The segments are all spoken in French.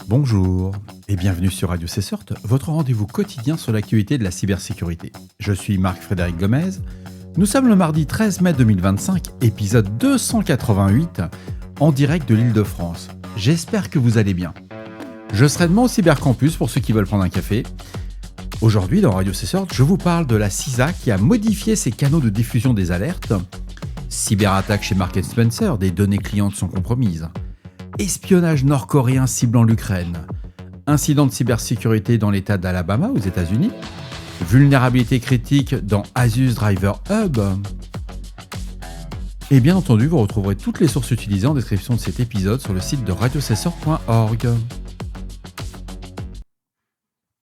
Bonjour et bienvenue sur Radio Cessort, votre rendez-vous quotidien sur l'actualité de la cybersécurité. Je suis Marc-Frédéric Gomez. Nous sommes le mardi 13 mai 2025, épisode 288, en direct de l'Île-de-France. J'espère que vous allez bien. Je serai demain au Cybercampus pour ceux qui veulent prendre un café. Aujourd'hui, dans Radio Cessort, je vous parle de la CISA qui a modifié ses canaux de diffusion des alertes. Cyberattaque chez Marks & Spencer, des données clientes sont compromises. Espionnage nord-coréen ciblant l'Ukraine. Incident de cybersécurité dans l'État d'Alabama aux États-Unis. Vulnérabilité critique dans Asus Driver Hub. Et bien entendu, vous retrouverez toutes les sources utilisées en description de cet épisode sur le site de radiocessor.org.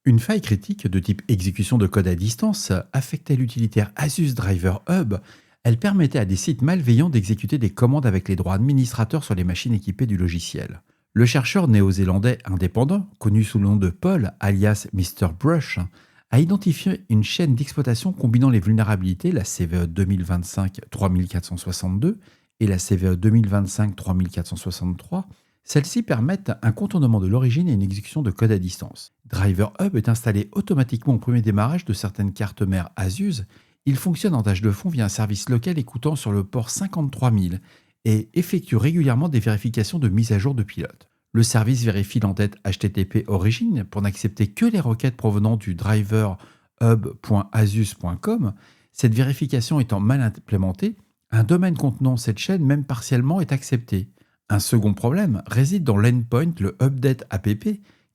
Une faille critique de type exécution de code à distance affectait l'utilitaire Asus Driver Hub. Elle permettait à des sites malveillants d'exécuter des commandes avec les droits administrateurs sur les machines équipées du logiciel. Le chercheur néo-zélandais indépendant, connu sous le nom de Paul, alias Mr. Brush, a identifié une chaîne d'exploitation combinant les vulnérabilités, la CVE 2025-3462 et la CVE 2025-3463. Celles-ci permettent un contournement de l'origine et une exécution de code à distance. Driver Hub est installé automatiquement au premier démarrage de certaines cartes mères Asus. Il fonctionne en tâche de fond via un service local écoutant sur le port 53000 et effectue régulièrement des vérifications de mise à jour de pilote. Le service vérifie l'entête HTTP origine pour n'accepter que les requêtes provenant du driver hub.asus.com. Cette vérification étant mal implémentée, un domaine contenant cette chaîne, même partiellement, est accepté. Un second problème réside dans l'endpoint, le update app,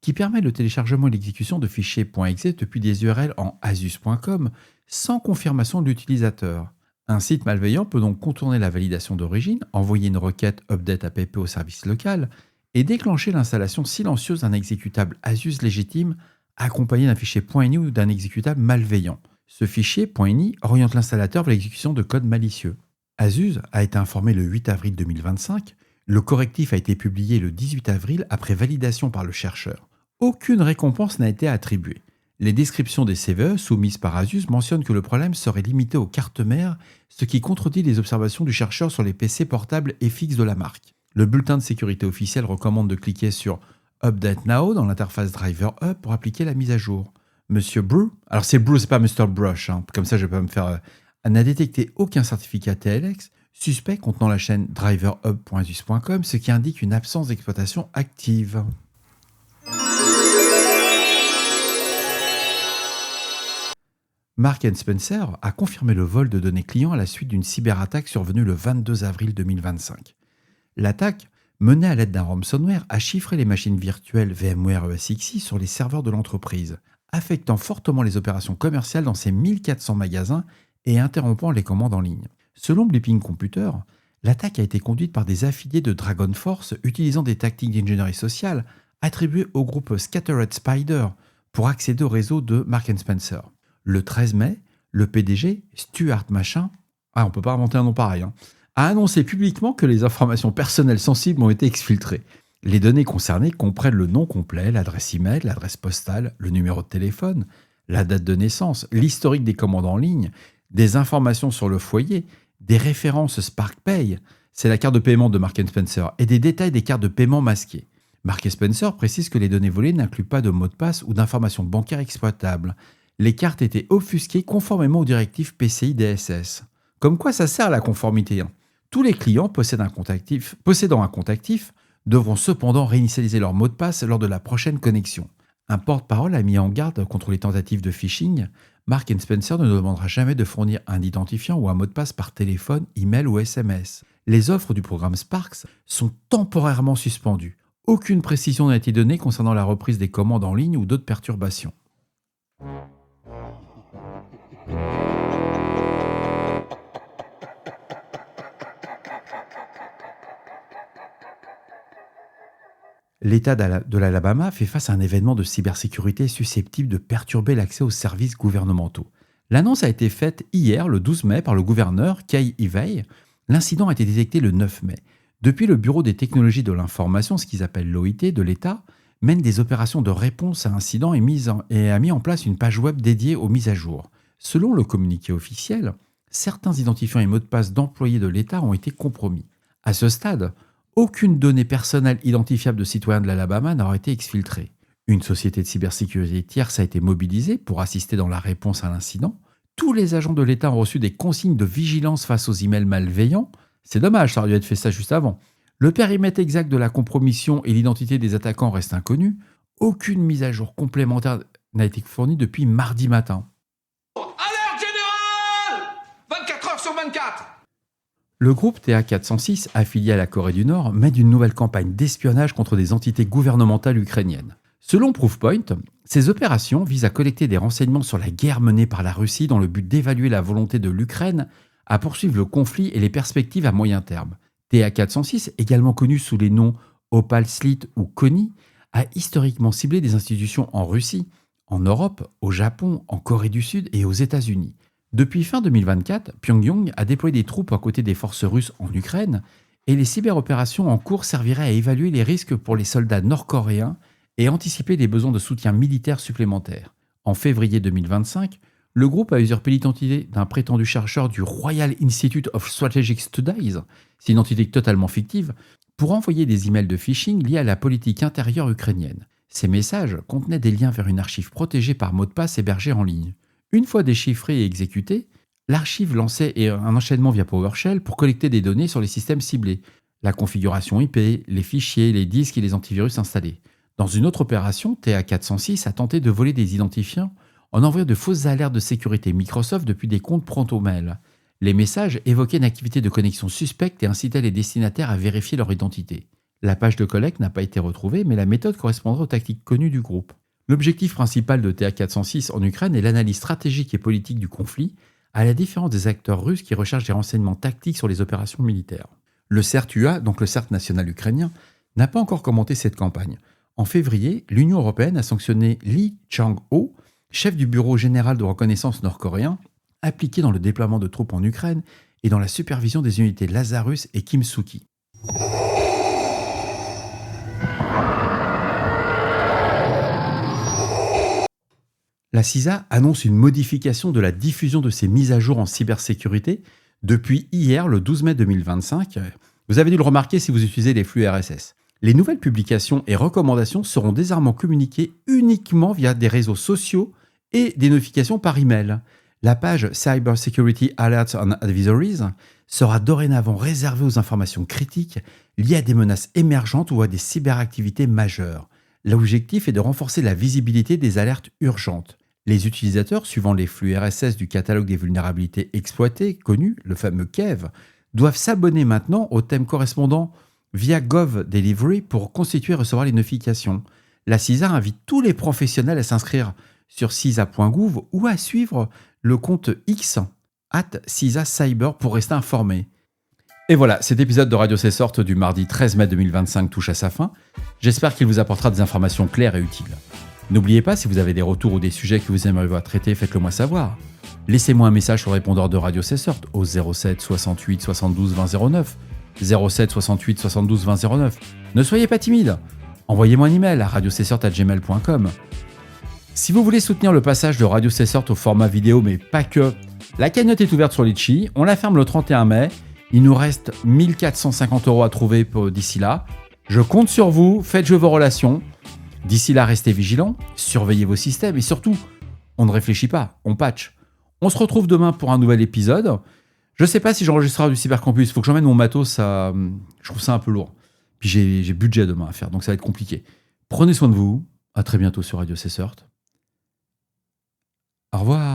qui permet le téléchargement et l'exécution de fichiers .exe depuis des URL en asus.com sans confirmation de l'utilisateur. Un site malveillant peut donc contourner la validation d'origine, envoyer une requête update app au service local et déclencher l'installation silencieuse d'un exécutable Asus légitime accompagné d'un fichier .ini ou d'un exécutable malveillant. Ce fichier .ini oriente l'installateur vers l'exécution de code malicieux. Asus a été informé le 8 avril 2025. Le correctif a été publié le 18 avril après validation par le chercheur. Aucune récompense n'a été attribuée. Les descriptions des CVE soumises par Asus mentionnent que le problème serait limité aux cartes mères, ce qui contredit les observations du chercheur sur les PC portables et fixes de la marque. Le bulletin de sécurité officiel recommande de cliquer sur Update Now dans l'interface Driver Hub pour appliquer la mise à jour. Monsieur Brew, alors c'est Brew, c'est pas Mr. Brush, comme ça je vais pas me faire... n'a détecté aucun certificat TLX suspect contenant la chaîne driverhub.asus.com, ce qui indique une absence d'exploitation active. Marks & Spencer a confirmé le vol de données clients à la suite d'une cyberattaque survenue le 22 avril 2025. L'attaque, menée à l'aide d'un ransomware, a chiffré les machines virtuelles VMware ESXi sur les serveurs de l'entreprise, affectant fortement les opérations commerciales dans ses 1400 magasins et interrompant les commandes en ligne. Selon Bleeping Computer, l'attaque a été conduite par des affiliés de Dragon Force utilisant des tactiques d'ingénierie sociale attribuées au groupe Scattered Spider pour accéder au réseau de Marks & Spencer. Le 13 mai, le PDG, Stuart Machin, on peut pas inventer un nom pareil, a annoncé publiquement que les informations personnelles sensibles ont été exfiltrées. Les données concernées comprennent le nom complet, l'adresse email, l'adresse postale, le numéro de téléphone, la date de naissance, l'historique des commandes en ligne, des informations sur le foyer, des références SparkPay, c'est la carte de paiement de Marks & Spencer, et des détails des cartes de paiement masquées. Marks & Spencer précise que les données volées n'incluent pas de mots de passe ou d'informations bancaires exploitables. Les cartes étaient obfusquées conformément aux directives PCI DSS. Comme quoi ça sert à la conformité. Tous les clients possédant un compte actif devront cependant réinitialiser leur mot de passe lors de la prochaine connexion. Un porte-parole a mis en garde contre les tentatives de phishing. Marks & Spencer ne demandera jamais de fournir un identifiant ou un mot de passe par téléphone, email ou SMS. Les offres du programme Sparks sont temporairement suspendues. Aucune précision n'a été donnée concernant la reprise des commandes en ligne ou d'autres perturbations. L'État de l'Alabama fait face à un événement de cybersécurité susceptible de perturber l'accès aux services gouvernementaux. L'annonce a été faite hier, le 12 mai, par le gouverneur Kay Ivey. L'incident a été détecté le 9 mai. Depuis, le Bureau des technologies de l'information, ce qu'ils appellent l'OIT de l'État, mène des opérations de réponse à incidents et a mis en place une page web dédiée aux mises à jour. Selon le communiqué officiel, certains identifiants et mots de passe d'employés de l'État ont été compromis. À ce stade, Aucune donnée personnelle identifiable de citoyens de l'Alabama n'aura été exfiltrée. Une société de cybersécurité tierce a été mobilisée pour assister dans la réponse à l'incident. Tous les agents de l'État ont reçu des consignes de vigilance face aux emails malveillants. C'est dommage, ça aurait dû être fait ça juste avant. Le périmètre exact de la compromission et l'identité des attaquants restent inconnus. Aucune mise à jour complémentaire n'a été fournie depuis mardi matin. Alerte générale 24 heures sur 24. Le groupe TA406, affilié à la Corée du Nord, mène une nouvelle campagne d'espionnage contre des entités gouvernementales ukrainiennes. Selon Proofpoint, ces opérations visent à collecter des renseignements sur la guerre menée par la Russie dans le but d'évaluer la volonté de l'Ukraine à poursuivre le conflit et les perspectives à moyen terme. TA406, également connu sous les noms Opal Slit ou Konni, a historiquement ciblé des institutions en Russie, en Europe, au Japon, en Corée du Sud et aux États-Unis. Depuis fin 2024, Pyongyang a déployé des troupes à côté des forces russes en Ukraine et les cyberopérations en cours serviraient à évaluer les risques pour les soldats nord-coréens et anticiper les besoins de soutien militaire supplémentaires. En février 2025, le groupe a usurpé l'identité d'un prétendu chercheur du Royal Institute of Strategic Studies, c'est une entité totalement fictive, pour envoyer des emails de phishing liés à la politique intérieure ukrainienne. Ces messages contenaient des liens vers une archive protégée par mot de passe hébergée en ligne. Une fois déchiffrée et exécutée, l'archive lançait un enchaînement via PowerShell pour collecter des données sur les systèmes ciblés, la configuration IP, les fichiers, les disques et les antivirus installés. Dans une autre opération, TA406 a tenté de voler des identifiants en envoyant de fausses alertes de sécurité Microsoft depuis des comptes ProntoMail. Les messages évoquaient une activité de connexion suspecte et incitaient les destinataires à vérifier leur identité. La page de collecte n'a pas été retrouvée, mais la méthode correspondrait aux tactiques connues du groupe. L'objectif principal de TA406 en Ukraine est l'analyse stratégique et politique du conflit, à la différence des acteurs russes qui recherchent des renseignements tactiques sur les opérations militaires. Le CERT-UA, donc le CERT national ukrainien, n'a pas encore commenté cette campagne. En février, l'Union européenne a sanctionné Lee Chang-ho, chef du bureau général de reconnaissance nord-coréen, appliqué dans le déploiement de troupes en Ukraine et dans la supervision des unités Lazarus et Kimsuki. La CISA annonce une modification de la diffusion de ses mises à jour en cybersécurité depuis hier, le 12 mai 2025. Vous avez dû le remarquer si vous utilisez les flux RSS. Les nouvelles publications et recommandations seront désormais communiquées uniquement via des réseaux sociaux et des notifications par email. La page Cybersecurity Alerts and Advisories sera dorénavant réservée aux informations critiques liées à des menaces émergentes ou à des cyberactivités majeures. L'objectif est de renforcer la visibilité des alertes urgentes. Les utilisateurs, suivant les flux RSS du catalogue des vulnérabilités exploitées, connu, le fameux KEV, doivent s'abonner maintenant au thème correspondant via Gov Delivery pour constituer et recevoir les notifications. La CISA invite tous les professionnels à s'inscrire sur cisa.gouv ou à suivre le compte X @CISA-Cyber pour rester informé. Et voilà, cet épisode de Radio C'est du mardi 13 mai 2025 touche à sa fin. J'espère qu'il vous apportera des informations claires et utiles. N'oubliez pas, si vous avez des retours ou des sujets que vous aimeriez voir traités, faites-le moi savoir. Laissez-moi un message sur le répondeur de Radio C'est au 07 68 72 20 09. 07 68 72 20 09. Ne soyez pas timide. Envoyez-moi un email à radiocessort@gmail.com. Si vous voulez soutenir le passage de Radio C'est au format vidéo, mais pas que, la cagnotte est ouverte sur Litchi. On la ferme le 31 mai. Il nous reste 1450 € à trouver d'ici là. Je compte sur vous. Faites jouer vos relations. D'ici là, restez vigilants. Surveillez vos systèmes. Et surtout, on ne réfléchit pas. On patch. On se retrouve demain pour un nouvel épisode. Je sais pas si j'enregistrerai du Cybercampus. Il faut que j'emmène mon matos. Je trouve ça un peu lourd. Puis j'ai budget demain à faire, donc ça va être compliqué. Prenez soin de vous. À très bientôt sur Radio C'est. Au revoir.